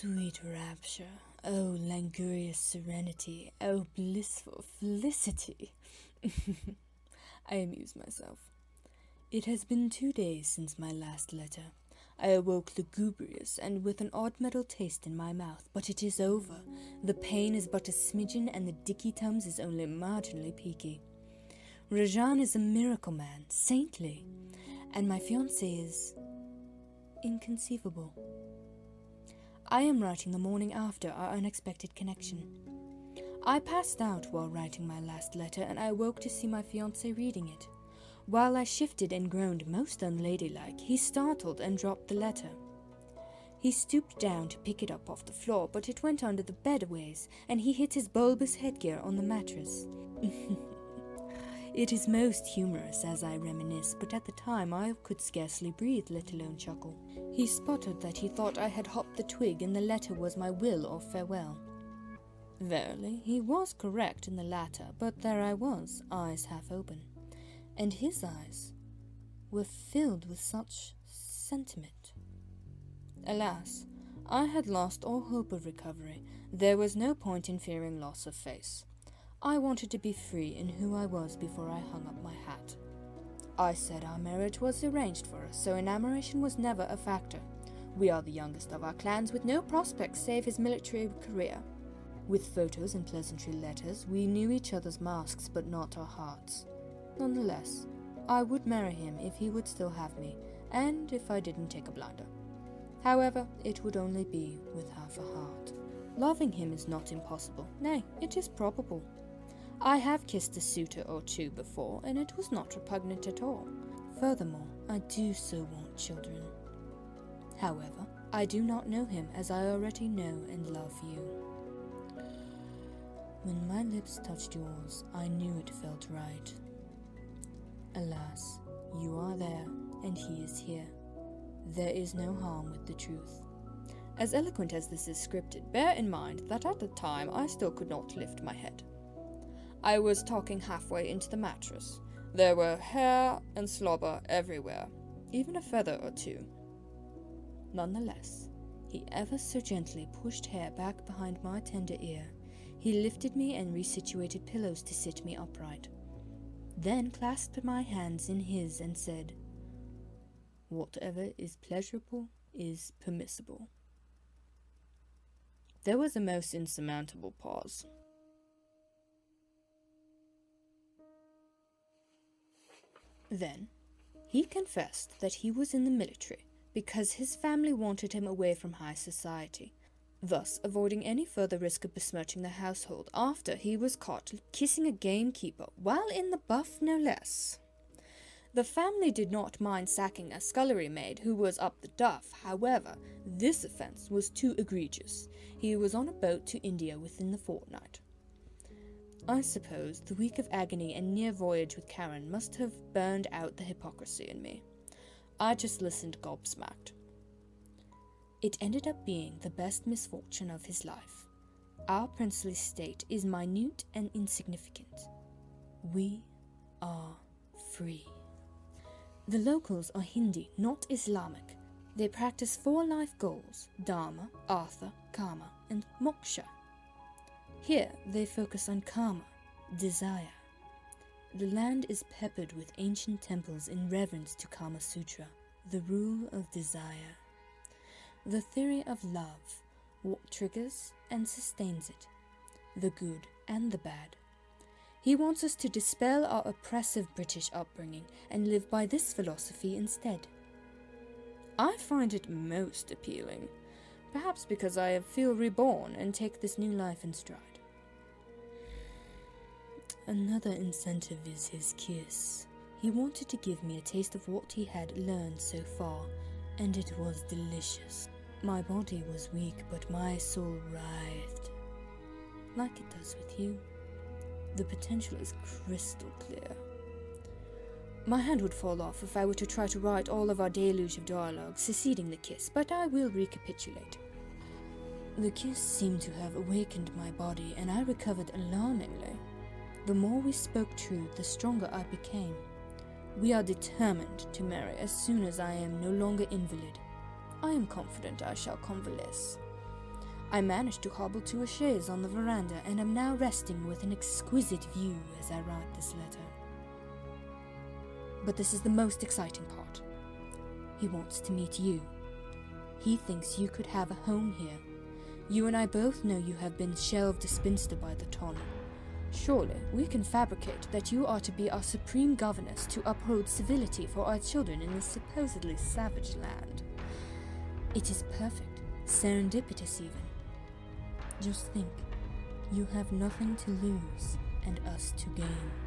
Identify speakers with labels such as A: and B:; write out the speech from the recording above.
A: sweet rapture, oh languorous serenity, oh blissful Felicity. I amuse myself. It has been 2 days since my last letter. I awoke lugubrious and with an odd metal taste in my mouth, but it is over. The pain is but a smidgeon and the dicky tums is only marginally peaky. Rajan is a miracle man, saintly, and my fiance is inconceivable. I am writing the morning after our unexpected connection. I passed out while writing my last letter and I awoke to see my fiance reading it. While I shifted and groaned most unladylike, he startled and dropped the letter. He stooped down to pick it up off the floor, but it went under the bedways, and he hit his bulbous headgear on the mattress. It is most humorous as I reminisce, but at the time I could scarcely breathe, let alone chuckle. He sputtered that he thought I had hopped the twig and the letter was my will or farewell. Verily, he was correct in the latter, but there I was, eyes half open. And his eyes were filled with such sentiment. Alas, I had lost all hope of recovery. There was no point in fearing loss of face. I wanted to be free in who I was before I hung up my hat. I said our marriage was arranged for us, so enamoration was never a factor. We are the youngest of our clans with no prospects save his military career. With photos and pleasantry letters, we knew each other's masks but not our hearts. Nonetheless, I would marry him if he would still have me, and if I didn't take a blinder. However, it would only be with half a heart. Loving him is not impossible, nay, it is probable. I have kissed a suitor or two before, and it was not repugnant at all. Furthermore, I do so want children. However, I do not know him as I already know and love you. When my lips touched yours, I knew it felt right. Alas, you are there, and he is here. There is no harm with the truth. As eloquent as this is scripted, bear in mind that at the time I still could not lift my head. I was talking halfway into the mattress. There were hair and slobber everywhere, even a feather or two. Nonetheless, he ever so gently pushed hair back behind my tender ear. He lifted me and resituated pillows to sit me upright. Then clasped my hands in his and said, "Whatever is pleasurable is permissible." There was a most insurmountable pause. Then, he confessed that he was in the military because his family wanted him away from high society, thus avoiding any further risk of besmirching the household after he was caught kissing a gamekeeper, while in the buff no less. The family did not mind sacking a scullery maid who was up the duff. However, this offence was too egregious. He was on a boat to India within the fortnight. I suppose the week of agony and near voyage with Karen must have burned out the hypocrisy in me. I just listened gobsmacked. It ended up being the best misfortune of his life. Our princely state is minute and insignificant. We are free. The locals are Hindi, not Islamic. They practice 4 life goals: Dharma, Artha, Kama, and Moksha. Here they focus on Kama, desire. The land is peppered with ancient temples in reverence to Kama Sutra, the rule of desire. The theory of love, what triggers and sustains it, the good and the bad. He wants us to dispel our oppressive British upbringing and live by this philosophy instead. I find it most appealing, perhaps because I feel reborn and take this new life in stride. Another incentive is his kiss. He wanted to give me a taste of what he had learned so far, and it was delicious. My body was weak, but my soul writhed, like it does with you. The potential is crystal clear. My hand would fall off if I were to try to write all of our deluge of dialogue succeeding the kiss, but I will recapitulate. The kiss seemed to have awakened my body, and I recovered alarmingly. The more we spoke true, the stronger I became. We are determined to marry as soon as I am no longer invalid. I am confident I shall convalesce. I managed to hobble to a chaise on the veranda and am now resting with an exquisite view as I write this letter. But this is the most exciting part. He wants to meet you. He thinks you could have a home here. You and I both know you have been shelved a spinster by the ton. Surely we can fabricate that you are to be our supreme governess to uphold civility for our children in this supposedly savage land. It is perfect, serendipitous even. Just think, you have nothing to lose and us to gain.